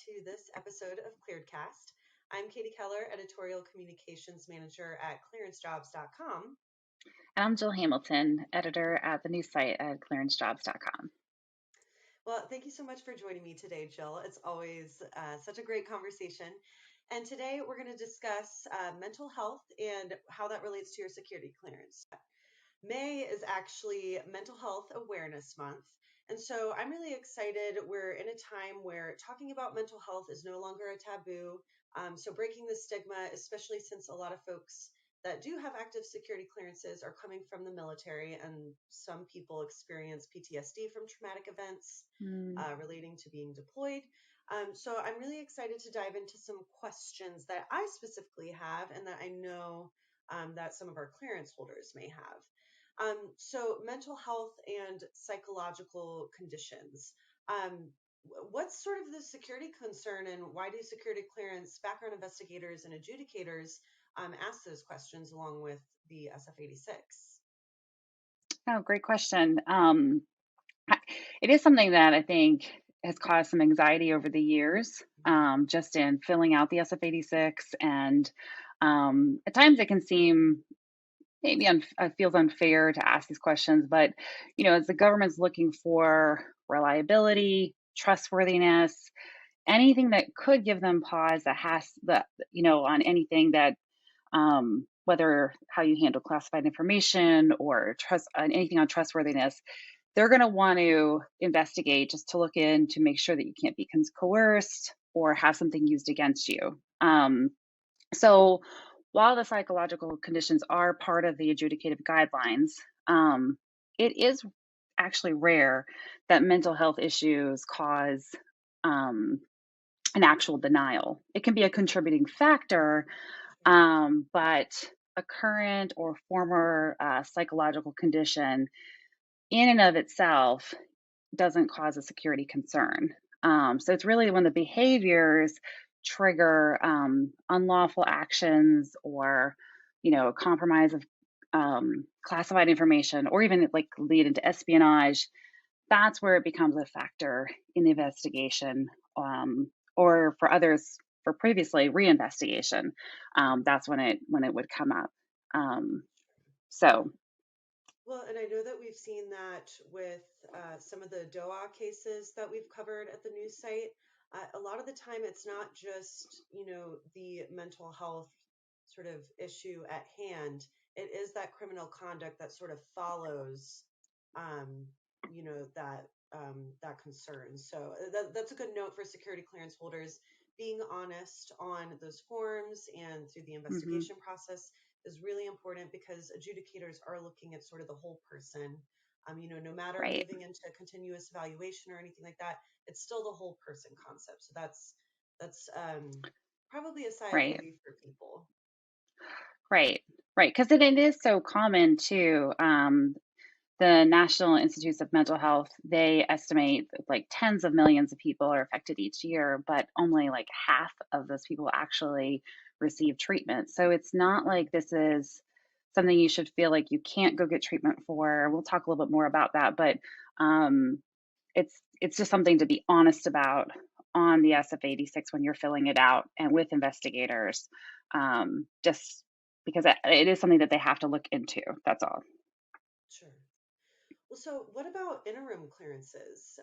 to this episode of ClearedCast. I'm Katie Keller, Editorial Communications Manager at ClearanceJobs.com. And I'm Jill Hamilton, editor at the news site at ClearanceJobs.com. Well, thank you so much for joining me today, Jill. It's always such a great conversation. And today we're going to discuss mental health and how that relates to your security clearance. May is actually Mental Health Awareness Month. And so I'm really excited. We're in a time where talking about mental health is no longer a taboo. So breaking the stigma, especially since a lot of folks that do have active security clearances are coming from the military, and some people experience PTSD from traumatic events relating to being deployed. So I'm really excited to dive into some questions that I specifically have and that I know that some of our clearance holders may have. So mental health and psychological conditions. What's sort of the security concern, and why do security clearance background investigators and adjudicators ask those questions along with the SF-86? Oh, great question. It is something that I think has caused some anxiety over the years, just in filling out the SF-86. And at times it can seem maybe feels unfair to ask these questions, but as the government's looking for reliability, trustworthiness, anything that could give them pause that has on anything that whether how you handle classified information or trust anything on trustworthiness, they're going to want to investigate just to look in to make sure that you can't be coerced or have something used against you. So while the psychological conditions are part of the adjudicative guidelines, it is actually rare that mental health issues cause an actual denial. It can be a contributing factor, but a current or former psychological condition in and of itself doesn't cause a security concern. So it's really when the behaviors trigger unlawful actions or, compromise of classified information, or even like lead into espionage, that's where it becomes a factor in the investigation, or for others, for previously reinvestigation. That's when it would come up. So Well, and I know that we've seen that with some of the DOA cases that we've covered at the news site. A lot of the time, it's not just, the mental health sort of issue at hand. It is that criminal conduct that sort of follows, um, that concern. So that's a good note for security clearance holders. Being honest on those forms and through the mhm, investigation process is really important, because adjudicators are looking at sort of the whole person. No matter right, moving into continuous evaluation or anything like that, it's still the whole person concept. So that's probably a sigh of right. relief for people. Right, right, because it is so common too. The National Institutes of Mental Health, they estimate that like tens of millions of people are affected each year, but only like half of those people actually receive treatment. So it's not like this is something you should feel like you can't go get treatment for. We'll talk a little bit more about that, but um, it's just something to be honest about on the SF-86 when you're filling it out and with investigators, just because it is something that they have to look into. That's all. Sure. Well, so what about interim clearances?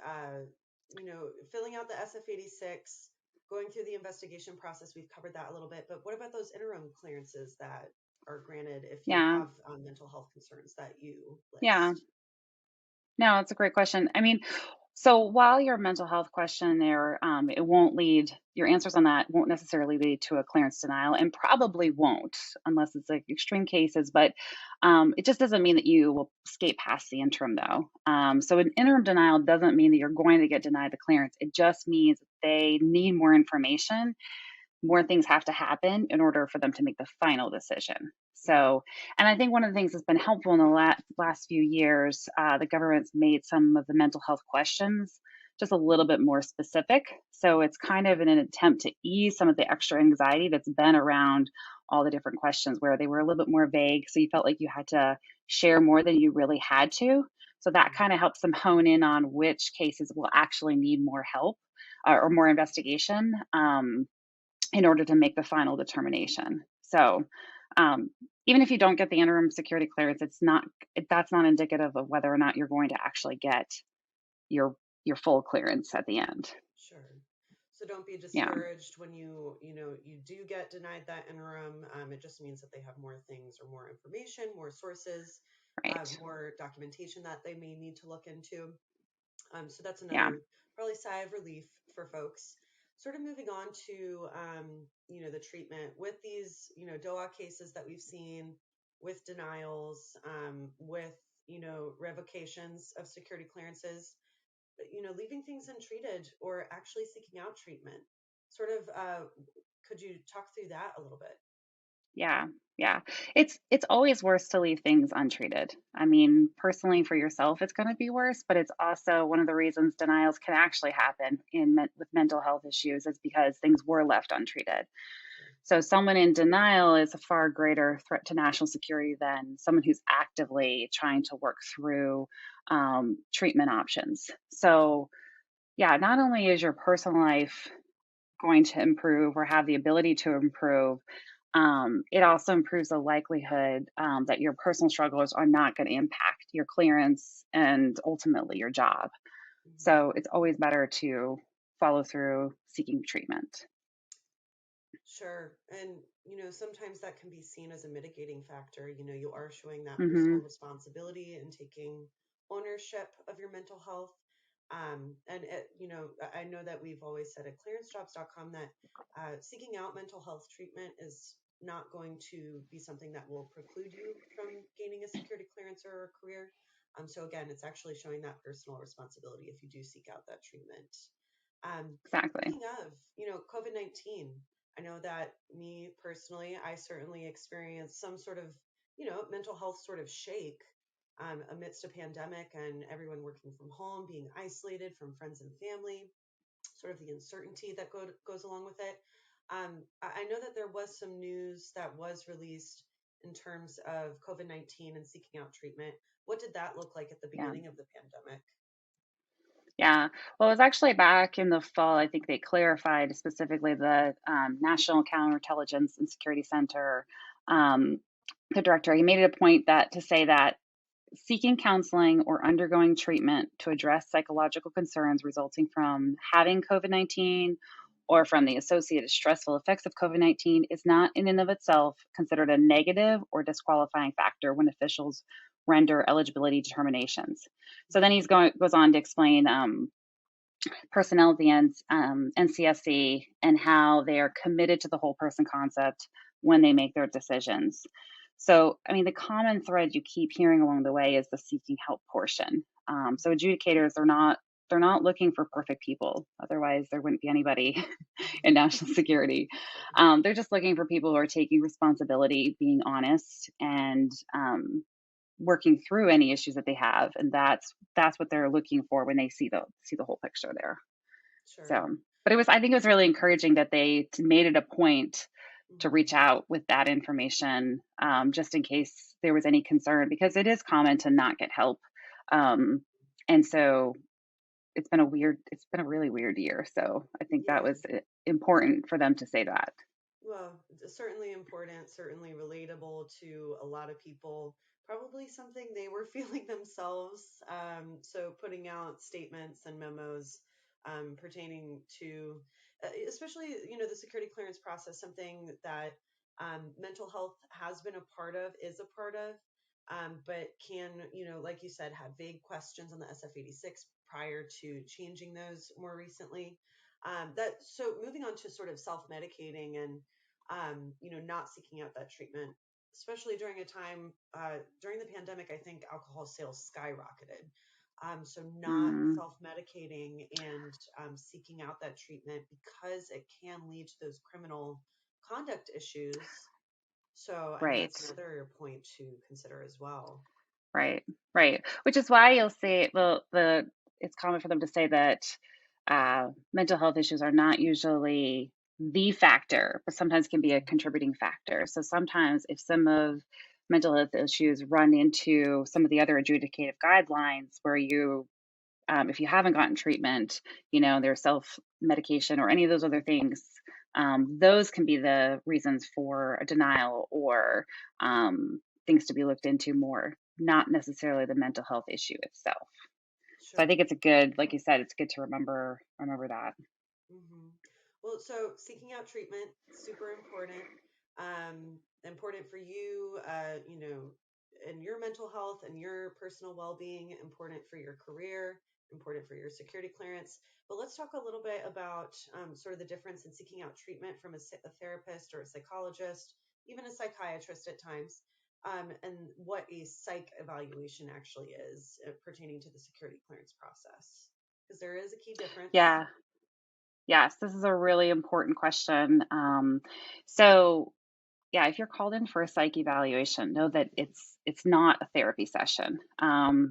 Filling out the SF-86, going through the investigation process, we've covered that a little bit, but what about those interim clearances that are granted if you Yeah, have mental health concerns that you yeah. list? No, it's a great question. I mean, so while your mental health questionnaire, it won't lead, your answers on that won't necessarily lead to a clearance denial, and probably won't unless it's like extreme cases, but it just doesn't mean that you will skate past the interim though. So an interim denial doesn't mean that you're going to get denied the clearance. It just means that they need more information, more things have to happen in order for them to make the final decision. So, and I think one of the things that's been helpful in the last few years, the government's made some of the mental health questions just a little bit more specific. So it's kind of in an attempt to ease some of the extra anxiety that's been around all the different questions where they were a little bit more vague. So you felt like you had to share more than you really had to. So that Mm-hmm. kind of helps them hone in on which cases will actually need more help. or more investigation in order to make the final determination. So even if you don't get the interim security clearance, that's not indicative of whether or not you're going to actually get your your full clearance at the end. Sure. So don't be Yeah, discouraged when you do get denied that interim. It just means that they have more things or more information, more sources, right. more documentation that they may need to look into. So that's Yeah, another probably sigh of relief for folks. Sort of moving on to the treatment with these DOA cases that we've seen, with denials, with revocations of security clearances, leaving things untreated or actually seeking out treatment. Sort of, could you talk through that a little bit? yeah, yeah. It's always worse to leave things untreated. I mean, personally for yourself, it's going to be worse, but it's also one of the reasons denials can actually happen with mental health issues is because things were left untreated. Sure. So someone in denial is a far greater threat to national security than someone who's actively trying to work through treatment options. So yeah, not only is your personal life going to improve or have the ability to improve, it also improves the likelihood that your personal struggles are not going to impact your clearance and ultimately your job. Mhm. So it's always better to follow through seeking treatment. Sure. And, sometimes that can be seen as a mitigating factor. You are showing that personal Hmm. responsibility and taking ownership of your mental health. And, I know that we've always said at clearancejobs.com that seeking out mental health treatment is not going to be something that will preclude you from gaining a security clearance or a career. So again, it's actually showing that personal responsibility if you do seek out that treatment. Um, Exactly. Speaking of, COVID-19, I know that me personally, I certainly experienced some sort of, mental health sort of shake amidst a pandemic and everyone working from home, being isolated from friends and family, sort of the uncertainty that goes along with it. I know that there was some news that was released in terms of COVID-19 and seeking out treatment. What did that look like at the Yeah. beginning of the pandemic? Yeah. Well, it was actually back in the fall. I think they clarified specifically the National Counterintelligence and Security Center, um, the director. He made it a point that to say that seeking counseling or undergoing treatment to address psychological concerns resulting from having COVID 19 or from the associated stressful effects of COVID 19 is not in and of itself considered a negative or disqualifying factor when officials render eligibility determinations. So then goes on to explain personnel at the NCSC and how they are committed to the whole person concept when they make their decisions. So, I mean, the common thread you keep hearing along the way is the seeking help portion. So adjudicators are not they're not looking for perfect people. Otherwise, there wouldn't be anybody in national security. They're just looking for people who are taking responsibility, being honest, and working through any issues that they have. And that's what they're looking for when they see the whole picture there. Sure. So, but I think it was really encouraging that they made it a point to reach Hmm. out with that information, just in case there was any concern, because it is common to not get help. Um, and so it's been a really weird year. So I think that Yeah. was important for them to say that. Well, it's certainly important, certainly relatable to a lot of people, probably something they were feeling themselves. So putting out statements and memos pertaining to, especially, the security clearance process, something that mental health has been a part of, is a part of, but can, like you said, have vague questions on the SF-86 prior to changing those more recently. That so moving on to sort of self-medicating and not seeking out that treatment, especially during a time during the pandemic. I think alcohol sales skyrocketed. So not Mm, self-medicating and seeking out that treatment because it can lead to those criminal conduct issues. So, I mean, right. that's another point to consider as well. Right, right. Which is why you'll see the it's common for them to say that mental health issues are not usually the factor, but sometimes can be a contributing factor. So sometimes if some of mental health issues run into some of the other adjudicative guidelines where you if you haven't gotten treatment, there's self-medication or any of those other things, those can be the reasons for a denial or things to be looked into more, not necessarily the mental health issue itself. So I Sure. think it's a good, like you said, it's good to remember that. Hmm. Well, so seeking out treatment, super important. Important for you, and your mental health and your personal well-being, important for your career, important for your security clearance. But let's talk a little bit about sort of the difference in seeking out treatment from a therapist or a psychologist, even a psychiatrist at times, and what a psych evaluation actually is pertaining to the security clearance process. Because there is a key difference. Yeah. Yes, this is a really important question. So yeah, if you're called in for a psych evaluation, know that it's not a therapy session.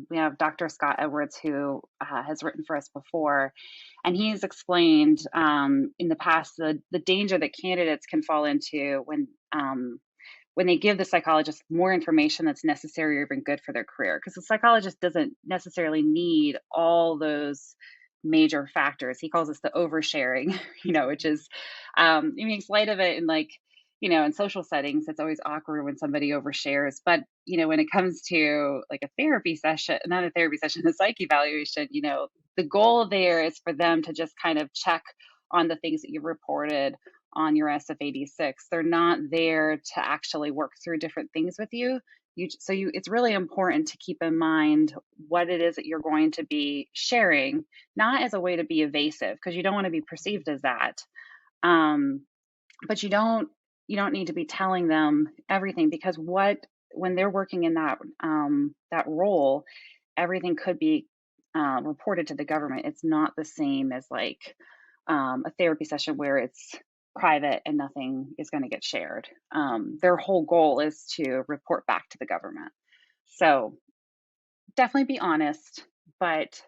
We have Dr. Scott Edwards who has written for us before, and he's explained in the past the danger that candidates can fall into when they give the psychologist more information that's necessary or even good for their career, because the psychologist doesn't necessarily need all those major factors. He calls this the oversharing, which Mhm. is he makes light of it in in social settings. It's always awkward when somebody overshares, but when it comes to like a therapy session, not a therapy session, a psych evaluation, the goal there is for them to just kind of check on the things that you've reported on your SF-86. They're not there to actually work through different things with you. It's really important to keep in mind what it is that you're going to be sharing, not as a way to be evasive, because you don't want to be perceived as that. Um, but you don't need to be telling them everything, because when they're working in that role, everything could be reported to the government. It's not the same as like a therapy session where it's private and nothing is going to get shared. Their whole goal is to report back to the government. Sure. So definitely be honest, but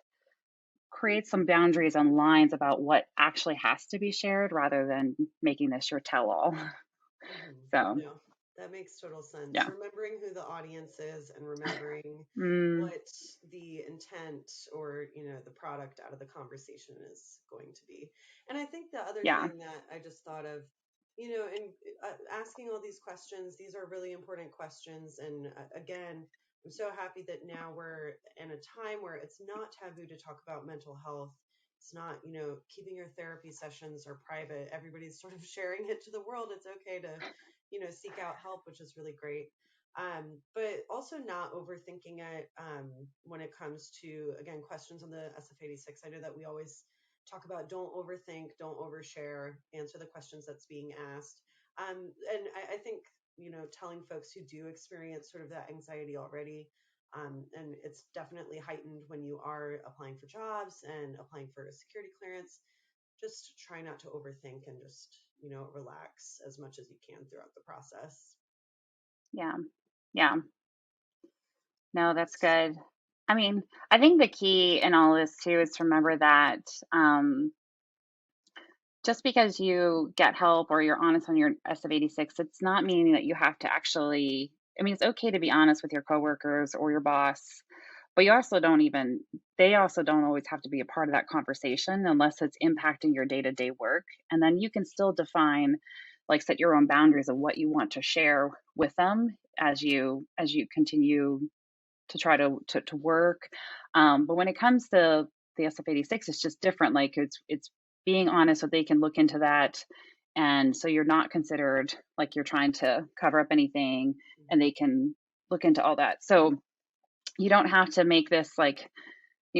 create some boundaries and lines about what actually has to be shared rather than making this your tell all. Hmm. So, No, that makes total sense. yeah. Remembering who the audience is and remembering Mm, what the intent or, the product out of the conversation is going to be. And I think the other yeah. thing that I just thought of, in asking all these questions, these are really important questions. And again, I'm so happy that now we're in a time where it's not taboo to talk about mental health. It's not, keeping your therapy sessions are private. Everybody's sort of sharing it to the world. It's okay to, seek out help, which is really great. But also not overthinking it when it comes to, again, questions on the SF-86. I know that we always talk about don't overthink, don't overshare, answer the questions that's being asked. And I think, telling folks who do experience sort of that anxiety already, and it's definitely heightened when you are applying for jobs and applying for a security clearance. Just try not to overthink and just, relax as much as you can throughout the process. Yeah. Yeah. No, that's good. I mean, I think the key in all this too is to remember that um, just because you get help or you're honest on your SF-86, it's not meaning that you have to actually, I mean, it's okay to be honest with your coworkers or your boss, but they also don't always have to be a part of that conversation unless it's impacting your day-to-day work. And then you can still define, like set your own boundaries of what you want to share with them as you continue to try to work. But when it comes to the SF-86, it's just different. Like it's being honest so they can look into that. And so you're not considered like you're trying to cover up anything, and they Mhm. can look into all that. So you don't have to make this like,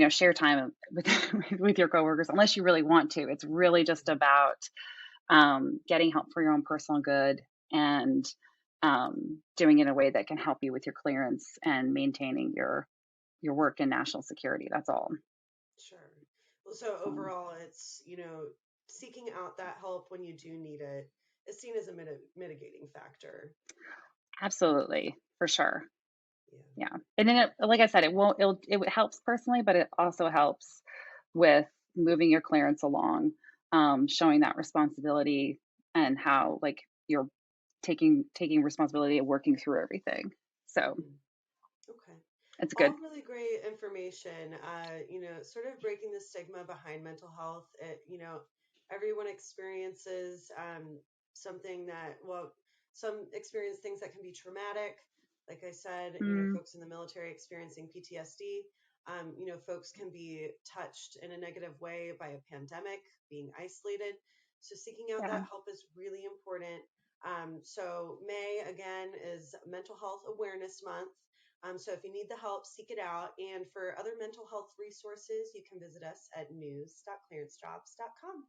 share time with, with your coworkers unless you really want to. It's really just about getting help for your own personal good and doing it in a way that can help you with your clearance and maintaining your work in national security. That's all. Sure. Well, so So, overall, it's, seeking out that help when you do need it is seen as a mitigating factor. absolutely, for sure. Yeah. Yeah. And then, like I said, it helps personally, but it also helps with moving your clearance along, showing that responsibility and how like you're taking responsibility and working through everything. So, Hmm. Okay. It's good. All really great information. Sort of breaking the stigma behind mental health. Everyone experiences something that, well, some experience things that can be traumatic. Like I said, Mm, folks in the military experiencing PTSD. Folks can be touched in a negative way by a pandemic, being isolated. So seeking out yeah. that help is really important. So May, again, is Mental Health Awareness Month. So if you need the help, seek it out. And for other mental health resources, you can visit us at news.clearancejobs.com.